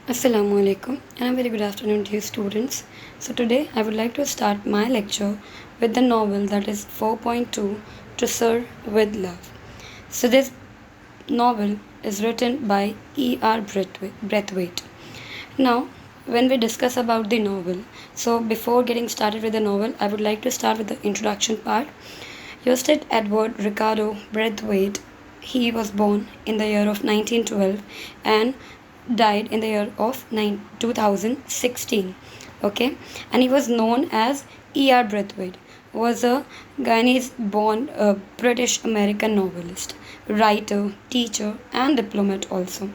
Assalamu alaikum and a very good afternoon to you students. So today I would like to start my lecture with the novel that is 4.2 To Sir with Love. So this novel is written by E.R. Braithwaite. Now when we discuss about the novel, so before getting started with the novel, I would like to start with the introduction part. Eustace Edward Ricardo Braithwaite, he was born in the year of 1912 and died in the year of 2016. Okay, and he was known as E.R. Braithwaite, was a Guyanese born British American novelist, writer, teacher, and diplomat also.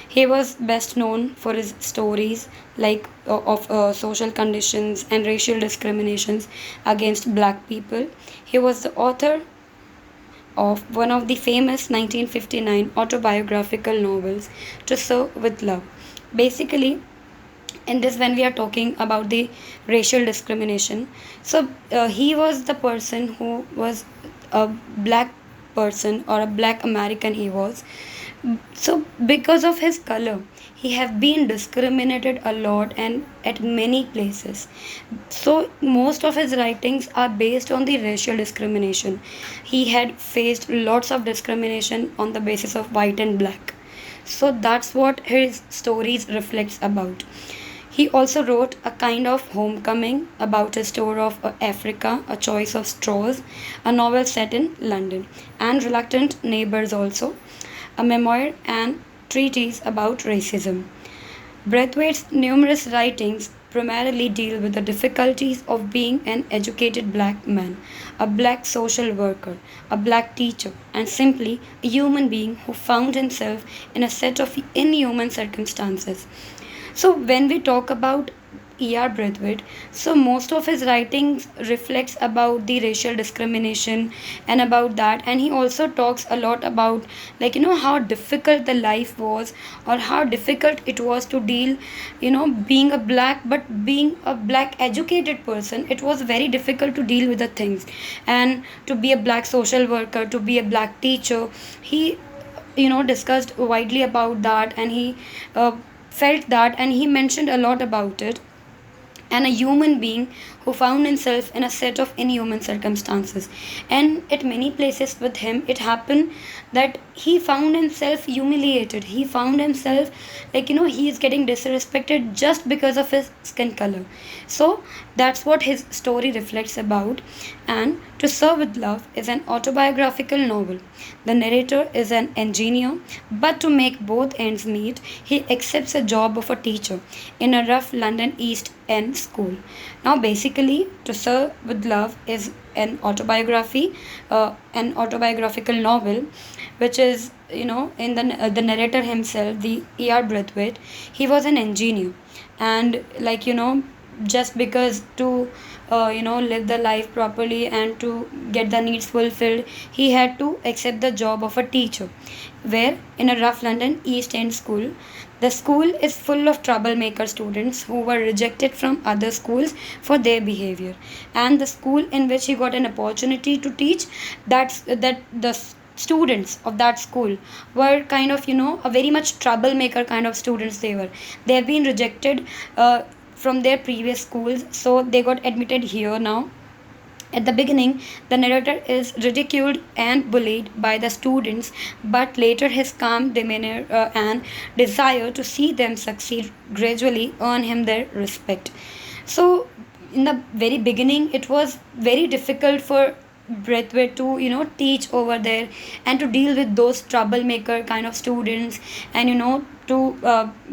He was best known for his stories like of social conditions and racial discriminations against black people. He was the author of one of the famous 1959 autobiographical novels, To Serve with Love. Basically, in this, when we are talking about the racial discrimination, so he was the person who was a black person or a black American, he was. So because of his color, he have been discriminated a lot and at many places. So most of his writings are based on the racial discrimination. He had faced lots of discrimination on the basis of white and black. So that's what his stories reflects about. He also wrote a kind of homecoming about a story of Africa, a choice of straws, a novel set in London, and reluctant neighbors also, a memoir and treatise about racism. Braithwaite's numerous writings primarily deal with the difficulties of being an educated black man, a black social worker, a black teacher, and simply a human being who found himself in a set of inhuman circumstances. So when we talk about E.R. Braithwaite, so most of his writings reflects about the racial discrimination and about that, and he also talks a lot about how difficult the life was or how difficult it was to deal, being a black but being a black educated person. It was very difficult to deal with the things, and to be a black social worker, to be a black teacher. He discussed widely about that, and he felt that, and he mentioned a lot about it, and a human being who found himself in a set of inhuman circumstances. And at many places with him, it happened that he found himself humiliated. He found himself he is getting disrespected just because of his skin color. So that's what his story reflects about. And To Serve with Love is an autobiographical novel. The narrator is an engineer, but to make both ends meet, he accepts a job of a teacher in a rough London East End school. Now, basically, To Serve with Love is an autobiographical novel, which is in the narrator himself, the E.R. Braithwaite. He was an engineer, and just because to live the life properly and to get the needs fulfilled, he had to accept the job of a teacher, where in a rough London East End school. The school is full of troublemaker students who were rejected from other schools for their behavior, and the school in which he got an opportunity to teach, that the students of that school were kind of a very much troublemaker kind of students. They have been rejected from their previous schools, so they got admitted here now. At the beginning, the narrator is ridiculed and bullied by the students, but later his calm demeanor and desire to see them succeed gradually earn him their respect. So, in the very beginning, it was very difficult for Braithwaite to teach over there and to deal with those troublemaker kind of students, and to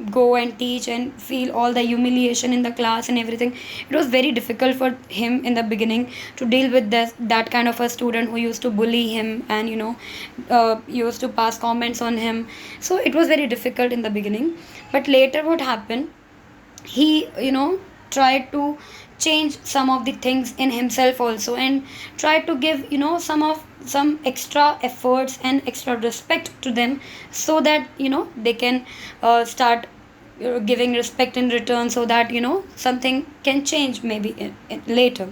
go and teach and feel all the humiliation in the class and everything. It was very difficult for him in the beginning to deal with that kind of a student who used to bully him and used to pass comments on him. So it was very difficult in the beginning, but later what happened, he tried to change some of the things in himself also, and tried to give some extra efforts and extra respect to them, so that they can start giving respect in return, so that something can change maybe later.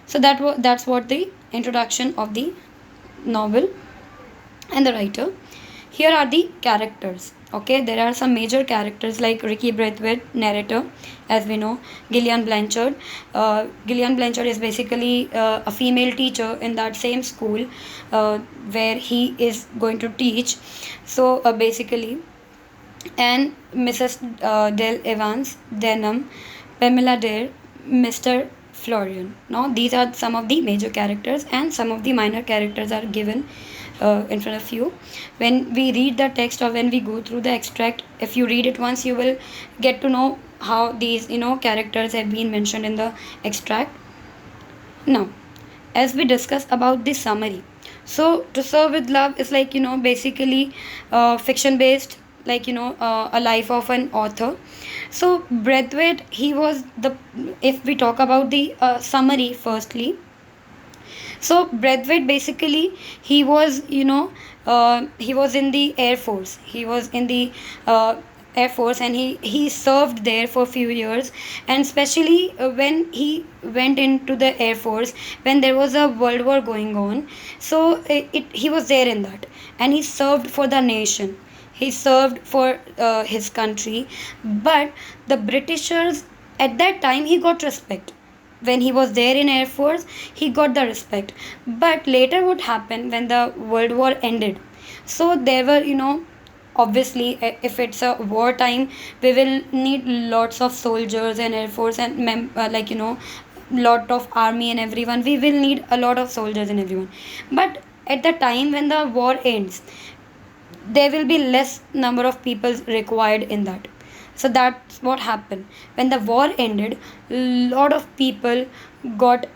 So that's what the introduction of the novel and the writer. Here are the characters. Okay, there are some major characters like Ricky Braithwaite, narrator, as we know. Gillian Blanchard. Gillian Blanchard is basically a female teacher in that same school where he is going to teach. So basically, and Mrs. Del Evans, Denham, Pamela Dare, Mr. Florian. Now, these are some of the major characters, and some of the minor characters are given in front of you. When we read the text or when we go through the extract, if you read it once, you will get to know how these characters have been mentioned in the extract. Now, as we discuss about the summary, so To Serve with Love is like basically fiction based, like a life of an author. So Braithwaite, he was the, if we talk about the summary firstly, so Braithwaite basically, he was he was in the Air Force. He was in the Air Force, and he served there for a few years. And especially when he went into the Air Force, when there was a World War going on, so he was there in that, and he served for the nation. He served for his country, but the Britishers, at that time, he got respect. When he was there in Air Force, he got the respect. But later, what happened when the World War ended, so there were obviously, if it's a war time, we will need lots of soldiers and Air Force and like lot of army and everyone. We will need a lot of soldiers and everyone. But at the time when the war ends, there will be less number of people required in that. So that's what happened. When the war ended, lot of people got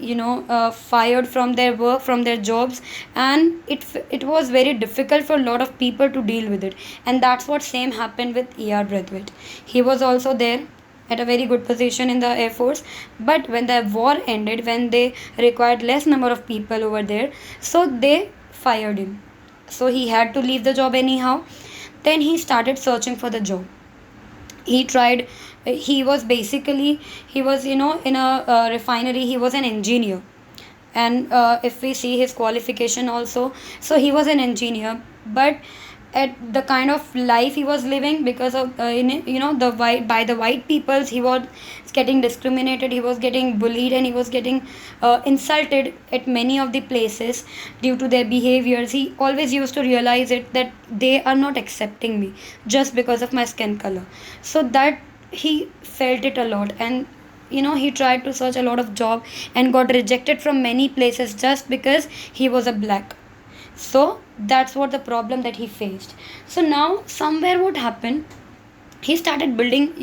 fired from their work, from their jobs, and it was very difficult for a lot of people to deal with it. And that's what same happened with E.R. Braithwaite. He was also there at a very good position in the Air Force, but when the war ended, when they required less number of people over there, so they fired him. So he had to leave the job anyhow. Then he started searching for the job. He tried. He was basically, he was in a refinery. He was an engineer. And if we see his qualification also, so he was an engineer. But at the kind of life he was living, because of the white, by the white peoples, he was getting discriminated, he was getting bullied, and he was getting insulted at many of the places due to their behaviors. He always used to realize it, that they are not accepting me just because of my skin color. So that he felt it a lot. And he tried to search a lot of job and got rejected from many places just because he was a black. So that's what the problem that he faced. So now somewhere what happened, he started building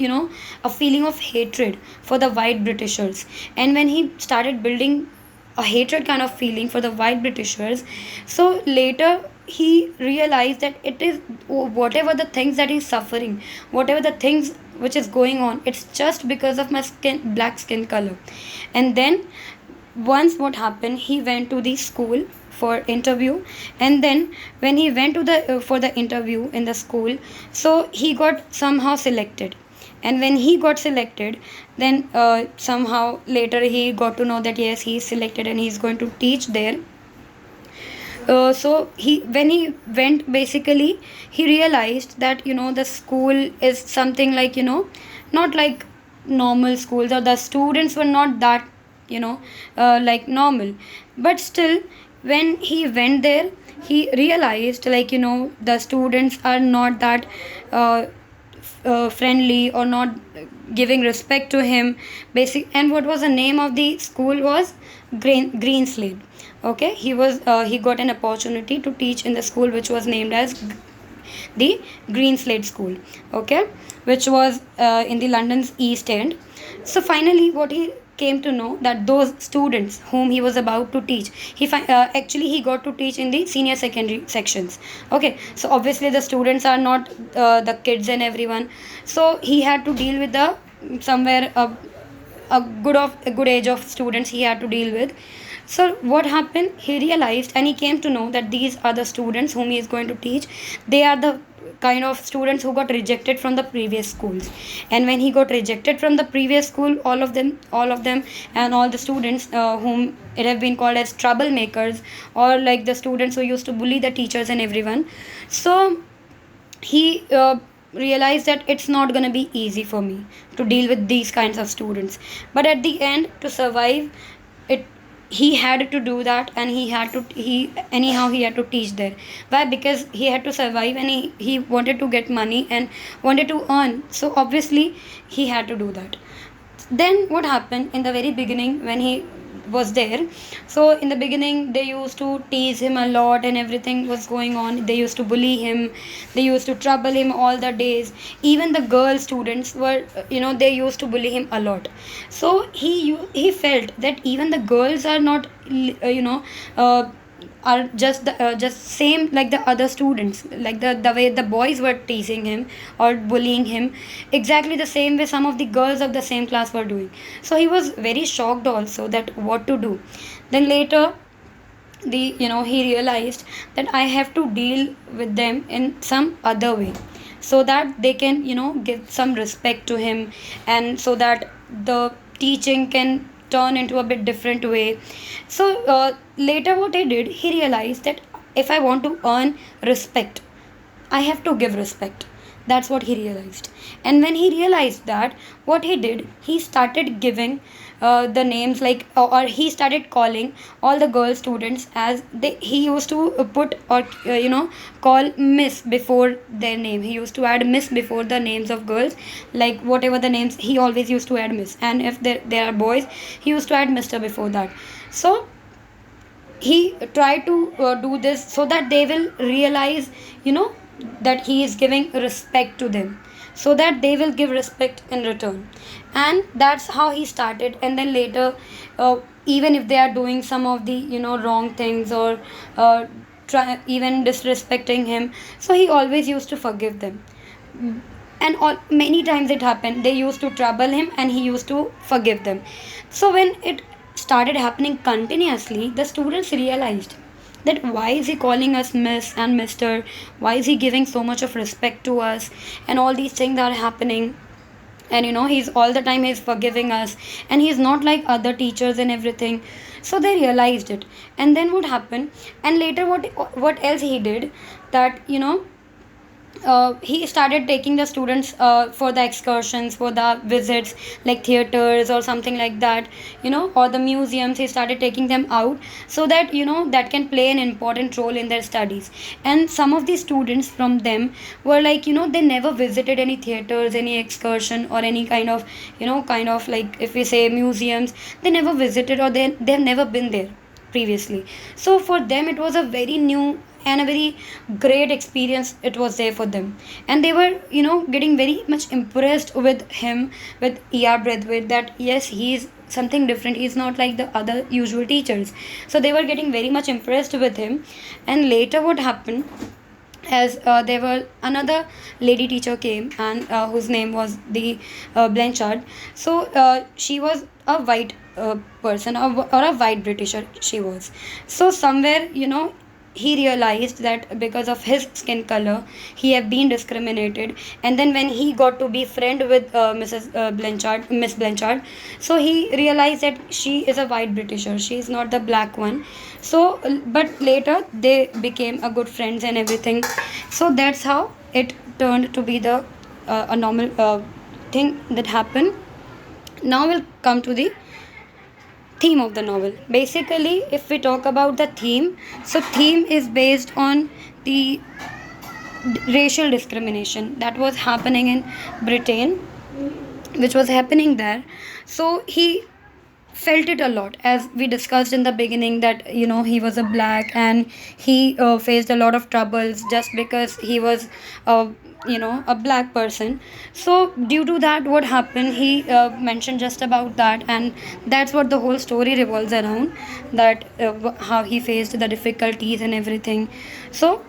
a feeling of hatred for the white Britishers. And when he started building a hatred kind of feeling for the white Britishers, so later he realized that it is whatever the things that he's suffering, whatever the things which is going on, it's just because of my black skin color. And then once what happened, he went to the school for interview. And then when he went to the for the interview in the school, so he got somehow selected. And when he got selected, then somehow later he got to know that yes, he is selected and he is going to teach there. So he, when he went, basically he realized that the school is something like not like normal schools, or the students were not that like normal. But still, when he went there, he realized like the students are not that friendly, or not giving respect to him, basic. And what was the name of the school was Green Slade. Okay, he got an opportunity to teach in the school which was named as the Green Slade School. Okay, which was in the London's East End. So finally what he came to know, that those students whom he was about to teach, actually he got to teach in the senior secondary sections. Okay, so obviously the students are not the kids and everyone, so he had to deal with the somewhere a good age of students he had to deal with. So what happened, he realized and he came to know that these are the students whom he is going to teach. They are the kind of students who got rejected from the previous schools. And when he got rejected from the previous school, all of them and all the students whom it have been called as troublemakers, or like the students who used to bully the teachers and everyone, so he realized that it's not going to be easy for me to deal with these kinds of students, but at the end, to survive it, he had to do that, and he had to teach there. Why? Because he had to survive, and he wanted to get money and wanted to earn, so obviously he had to do that. Then what happened in the very beginning when he was there, so in the beginning they used to tease him a lot and everything was going on. They used to bully him, they used to trouble him all the days. Even the girl students were, they used to bully him a lot. So he felt that even the girls are not, uh, are just same like the other students, like the way the boys were teasing him or bullying him, exactly the same way some of the girls of the same class were doing. So he was very shocked also that what to do. Then later, he realized that I have to deal with them in some other way, so that they can, give some respect to him, and so that the teaching can turn into a bit different way. So later what he did, he realized that if I want to earn respect, I have to give respect. That's what he realized. And when he realized that, what he did, he started giving the names, like, or he started calling all the girl students as they. He used to put, or call Miss before their name. He used to add Miss before the names of girls, like whatever the names. He always used to add Miss, and if there are boys, he used to add Mister before that. So he tried to do this so that they will realize, you know that he is giving respect to them, so that they will give respect in return. And that's how he started. And then later, even if they are doing some of the, wrong things, or even disrespecting him, so he always used to forgive them. And many times it happened, they used to trouble him and he used to forgive them. So when it started happening continuously, the students realized that why is he calling us Miss and Mr, why is he giving so much of respect to us, and all these things are happening. And he's all the time he's forgiving us, and he's not like other teachers and everything. So they realized it. And then what happened, and later what else he did, that he started taking the students for the excursions, for the visits, like theaters or something like that, or the museums. He started taking them out, so that that can play an important role in their studies. And some of the students from them were like, they never visited any theaters, any excursion, or any kind of like, if we say museums, they never visited, or they've never been there previously. So for them it was a very new and a very great experience it was there for them. And they were getting very much impressed with him, with ER Braithwaite, that yes, he is something different, he's not like the other usual teachers. So they were getting very much impressed with him. And later what happened, as there were another lady teacher came, and whose name was the Blanchard. So she was a white person, or a white Britisher she was. So somewhere, he realized that because of his skin color he had been discriminated. And then when he got to be friend with Miss Blanchard, so he realized that she is a white Britisher, she is not the black one. So but later they became a good friends and everything. So that's how it turned to be the a normal thing that happened. Now we'll come to the theme of the novel. Basically, if we talk about the theme, so theme is based on the racial discrimination that was happening in Britain, which was happening there. So he felt it a lot, as we discussed in the beginning, that he was a black, and he faced a lot of troubles just because he was a black person. So due to that, what happened, he mentioned just about that, and that's what the whole story revolves around, that how he faced the difficulties and everything. So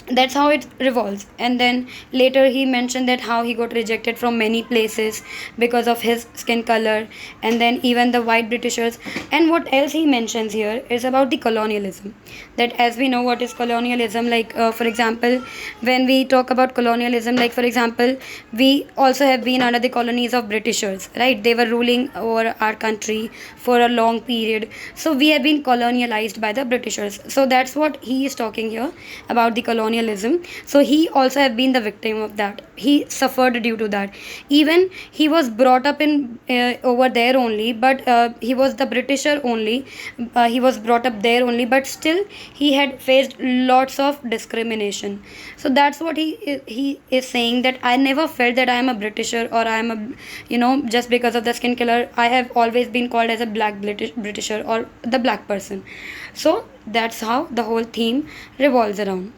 that's how it revolves. And then later he mentioned that how he got rejected from many places because of his skin color, and then even the white Britishers. And what else he mentions here is about the colonialism, that as we know what is colonialism, like for example, when we talk about colonialism, like for example, we also have been under the colonies of Britishers, right? They were ruling over our country for a long period, so we have been colonialized by the Britishers. So that's what he is talking here about, the colonialism colonialism. So he also have been the victim of that. He suffered due to that. Even he was brought up in over there only, but he was the Britisher only. He was brought up there only, but still he had faced lots of discrimination. So that's what he is saying, that I never felt that I am a Britisher, or I am a, just because of the skin color I have always been called as a black Britisher or the black person. So that's how the whole theme revolves around.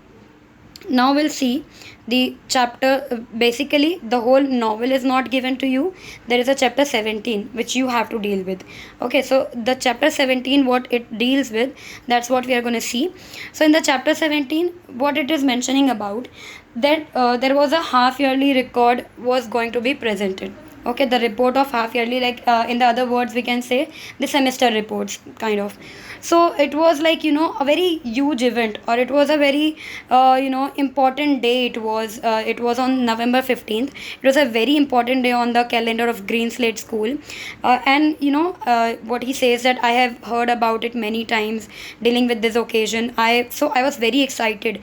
Now we'll see the chapter. Basically the whole novel is not given to you. There is a chapter 17 which you have to deal with. Okay, so the chapter 17, what it deals with, that's what we are going to see. So in the chapter 17, what it is mentioning about, that there was a half yearly record was going to be presented. Okay, the report of half yearly, like in the other words we can say the semester reports kind of. So it was like, a very huge event, or it was a very important day. It was on November 15th. It was a very important day on the calendar of Green Slate School. And what he says, that I have heard about it many times dealing with this occasion. I was very excited,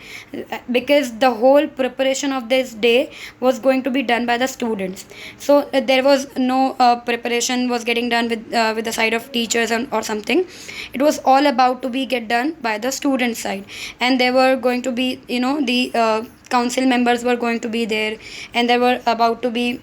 because the whole preparation of this day was going to be done by the students. So there was no preparation was getting done with the side of teachers or something. It was all about to be get done by the student side. And there were going to be, the council members were going to be there, and there were about to be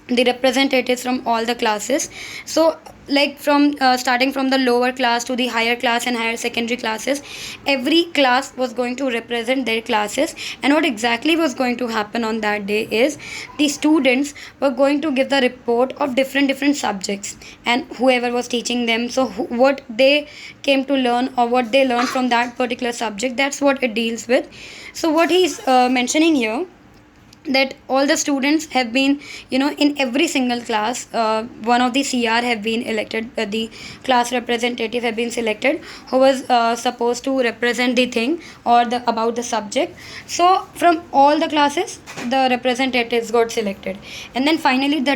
the representatives from all the classes. So like from starting from the lower class to the higher class and higher secondary classes, every class was going to represent their classes. And what exactly was going to happen on that day is, the students were going to give the report of different subjects, and whoever was teaching them, so what they came to learn, or what they learned from that particular subject, that's what it deals with. So what he's mentioning here, that all the students have been, in every single class, one of the CR have been elected, the class representative have been selected, who was supposed to represent the thing, or the about the subject. So from all the classes, the representatives got selected. And then finally the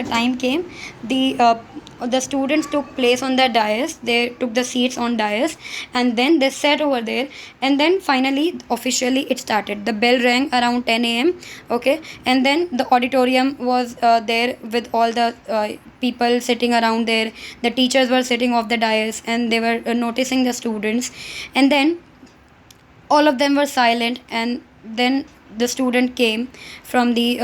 time came, the students took place on the dais. They took the seats on dais, and then they sat over there. And then finally officially it started. The bell rang around 10 a.m. Okay, and then the auditorium was there with all the people sitting around there. The teachers were sitting off the dais, and they were noticing the students. And then all of them were silent. And then the student came from the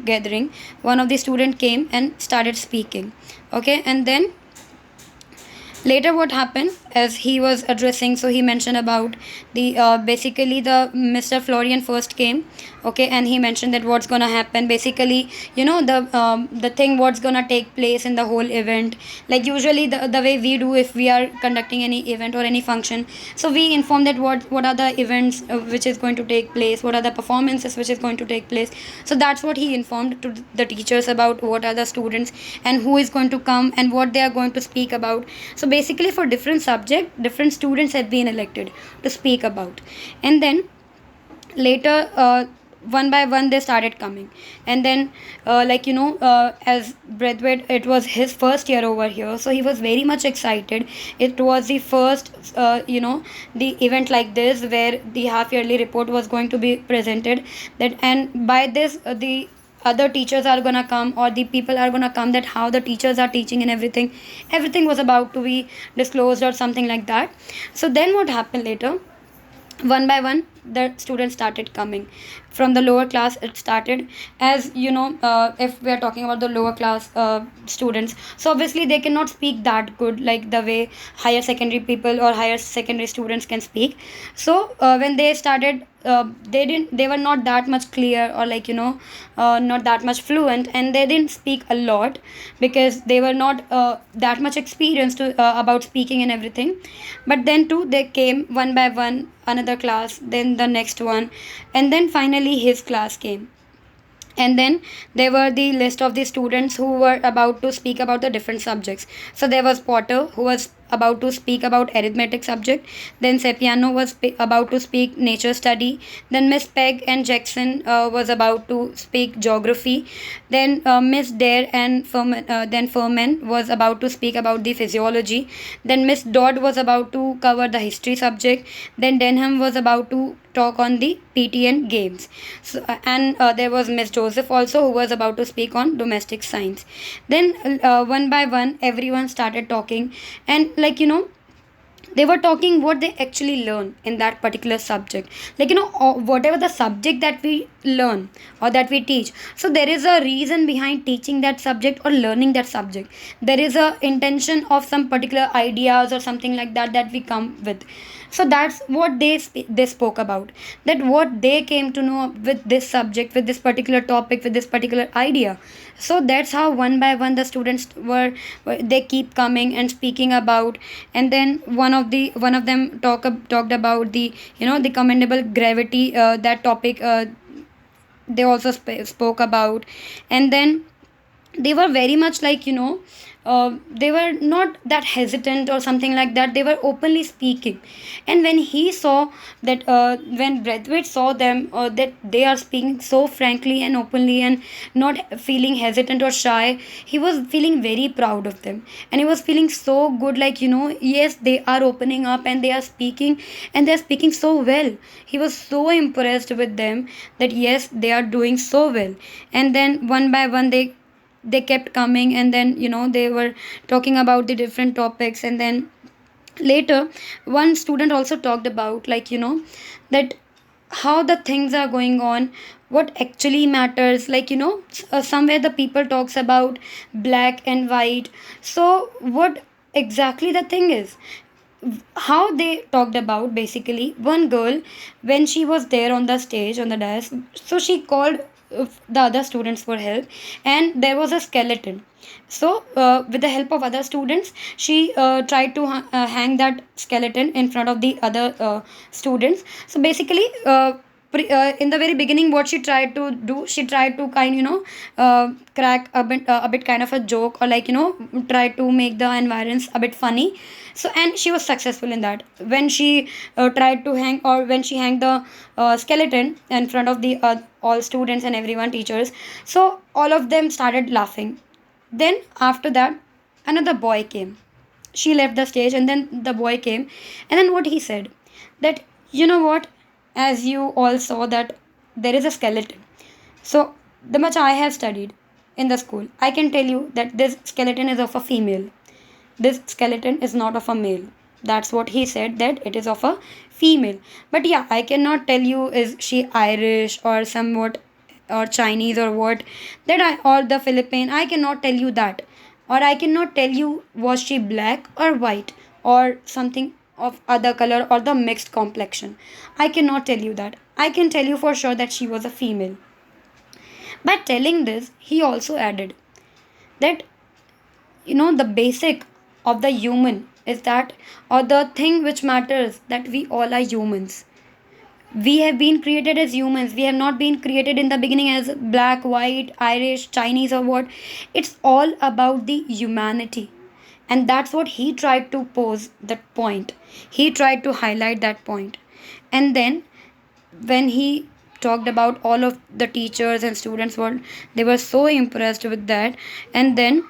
gathering. One of the student came and started speaking. Okay, and then later what happened, as he was addressing, so he mentioned about the basically the Mr. Florian first came. Okay, and he mentioned that what's gonna happen, basically, the thing what's gonna take place in the whole event. Like usually the way we do, if we are conducting any event or any function, so we inform that what are the events which is going to take place, what are the performances which is going to take place. So that's what he informed to the teachers about, what are the students and who is going to come and what they are going to speak about. So basically for different subject, different students have been elected to speak about. And then later one by one they started coming. And then as Bradway, it was his first year over here, so he was very much excited. It was the first the event like this, where the half yearly report was going to be presented. That, and by this the other teachers are gonna come, or the people are gonna come, that how the teachers are teaching and everything was about to be disclosed or something like that. So then what happened later, one by one the students started coming. From the lower class it started. As if we are talking about the lower class students, so obviously they cannot speak that good like the way higher secondary people or higher secondary students can speak. So when they started, they were not that much clear, or not that much fluent, and they didn't speak a lot, because they were not that much experienced about speaking and everything. But then too they came one by one, another class, then the next one, and then finally his class came. And then there were the list of the students who were about to speak about the different subjects. So there was Potter, who was about to speak about arithmetic subject. Then Sepiano was about to speak nature study. Then Miss Peg and Jackson was about to speak geography. Then Miss Dare and Furman was about to speak about the physiology. Then Miss Dodd was about to cover the history subject. Then Denham was about to talk on the PT and games. So, and there was Miss Joseph also, who was about to speak on domestic science. Then one by one, everyone started talking, and they were talking what they actually learn in that particular subject, whatever the subject that we learn or that we teach. So there is a reason behind teaching that subject or learning that subject. There is a intention of some particular ideas or something like that that we come with. So that's what they spoke about, that what they came to know with this subject, with this particular topic, with this particular idea. So that's how one by one the students they keep coming and speaking about. And then one of them talked about the the commendable gravity, that topic they also spoke about. And then they were very much they were not that hesitant or something like that. They were openly speaking. And when he saw that, when Braithwaite saw them, that they are speaking so frankly and openly and not feeling hesitant or shy, he was feeling very proud of them. And he was feeling so good, yes, they are opening up and they are speaking, and they are speaking so well. He was so impressed with them that yes, they are doing so well. And then one by one they kept coming, and then they were talking about the different topics. And then later one student also talked about that how the things are going on, what actually matters, somewhere the people talks about black and white. So what exactly the thing is, how they talked about, basically one girl, when she was there on the stage, on the desk, so she called the other students for help. And there was a skeleton. So with the help of other students, she tried to hang that skeleton in front of the other students. So basically, in the very beginning, what she tried to do, she tried to crack a bit kind of a joke, or try to make the environs a bit funny. So, and she was successful in that. When she tried to hang, or when she hanged the skeleton in front of the all students and everyone, teachers, so all of them started laughing. Then after that, another boy came. She left the stage, and then the boy came. And then what he said, that what, as you all saw that there is a skeleton. So the much I have studied in the school, I can tell you that this skeleton is of a female. This skeleton is not of a male. That's what he said, that it is of a female. But yeah, I cannot tell you is she Irish or somewhat, or Chinese or what, or the Philippine. I cannot tell you that. Or I cannot tell you was she black or white or something of other color or the mixed complexion. I cannot tell you that. I can tell you for sure that she was a female. By telling this, he also added that the basic of the human is that, or the thing which matters, that we all are humans. We have been created as humans. We have not been created in the beginning as black, white, Irish, Chinese, or what. It's all about the humanity. And that's what he tried to pose that point. He tried to highlight that point. And then when he talked about all of the teachers and students were, they were so impressed with that. And then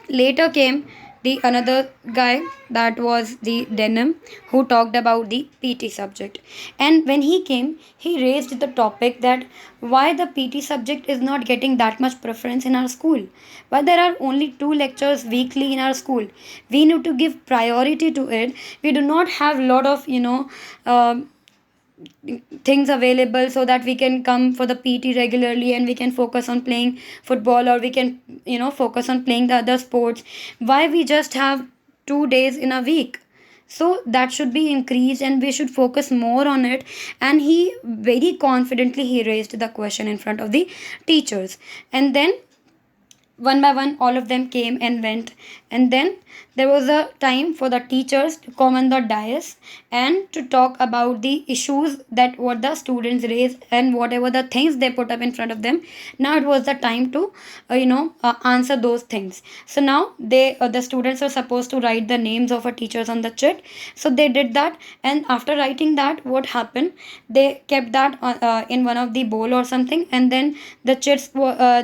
later came the another guy, that was the Denham, who talked about the PT subject. And when he came, he raised the topic that why the PT subject is not getting that much preference in our school. Why there are only 2 lectures weekly in our school. We need to give priority to it. We do not have a lot of things available so that we can come for the PT regularly, and we can focus on playing football, or we can focus on playing the other sports. Why we just have 2 days in a week? So that should be increased, and we should focus more on it. And he very confidently he raised the question in front of the teachers. And then one by one all of them came and went. And then there was a time for the teachers to come on the dais and to talk about the issues that what the students raised and whatever the things they put up in front of them. Now it was the time to answer those things. So now the students are supposed to write the names of our teachers on the chit. So they did that, and after writing that, what happened, they kept that in one of the bowl or something, and then the chits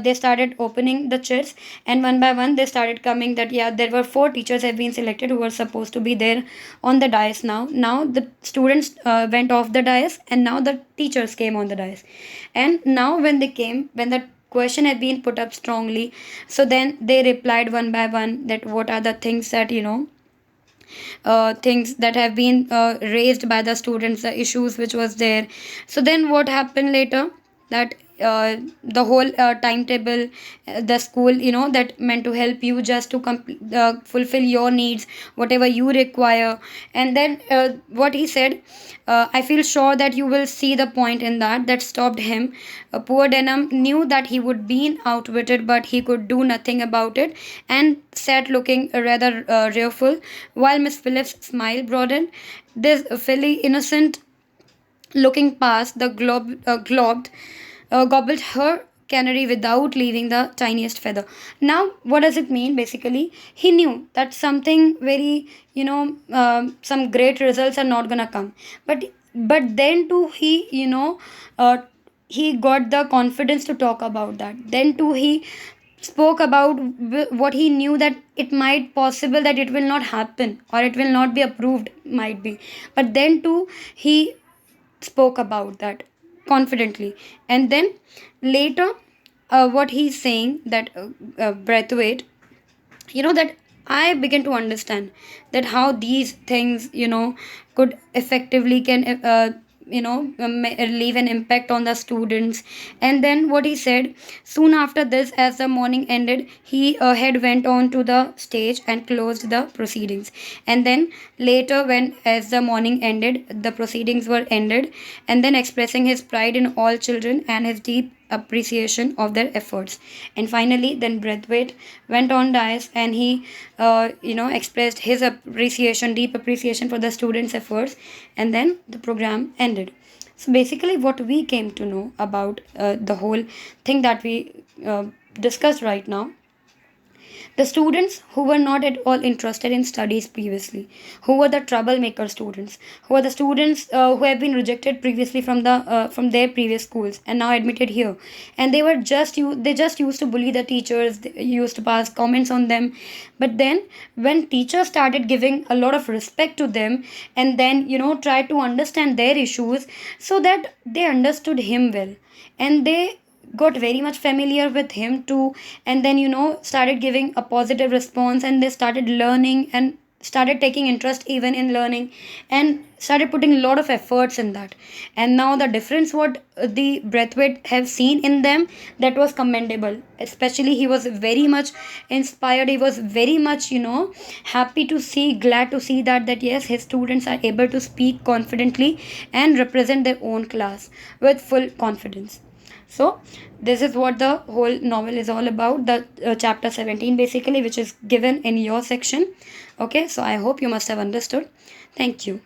they started opening the chits, and one by one they started coming that yeah, there were four teachers have been selected who were supposed to be there on the dais. Now the students went off the dais, and now the teachers came on the dais. And now when they came, when the question had been put up strongly, so then they replied one by one that what are the things that things that have been raised by the students, the issues which was there. So then what happened later, that the whole timetable, the school that meant to help you just to fulfill your needs, whatever you require. And then what he said, I feel sure that you will see the point in that stopped him. Poor Denham knew that he would be outwitted, but he could do nothing about it, and sat looking rather rearful, while Miss Phillips' smile broadened. This fairly innocent looking past the gobbled her canary without leaving the tiniest feather. Now, what does it mean? Basically, he knew that something very, some great results are not gonna come. But then too, he got the confidence to talk about that. Then too, he spoke about what he knew that it might possible that it will not happen or it will not be approved, might be. But then too, he spoke about that confidently. And then later, what he's saying that Braithwaite, that I begin to understand that how these things could effectively can leave an impact on the students. And then what he said, soon after this, as the morning ended, he had went on to the stage and closed the proceedings. And then later, when as the morning ended, the proceedings were ended, and then expressing his pride in all children and his deep appreciation of their efforts. And finally, then Braithwaite went on dais, and he expressed his appreciation, deep appreciation for the students' efforts. And then the program ended. So basically, what we came to know about the whole thing that we discussed right now, the students who were not at all interested in studies previously, who were the troublemaker students, who were the students who have been rejected previously from their previous schools and now admitted here, and they just used to bully the teachers, they used to pass comments on them. But then when teachers started giving a lot of respect to them, and then try to understand their issues, so that they understood him well, and they got very much familiar with him too, and then started giving a positive response, and they started learning and started taking interest even in learning, and started putting a lot of efforts in that. And now the difference what the Braithwaite have seen in them, that was commendable. Especially he was very much inspired, he was very much happy to see, glad to see that yes, his students are able to speak confidently and represent their own class with full confidence. So this is what the whole novel is all about, the chapter 17 basically, which is given in your section. Okay, so I hope you must have understood. Thank you.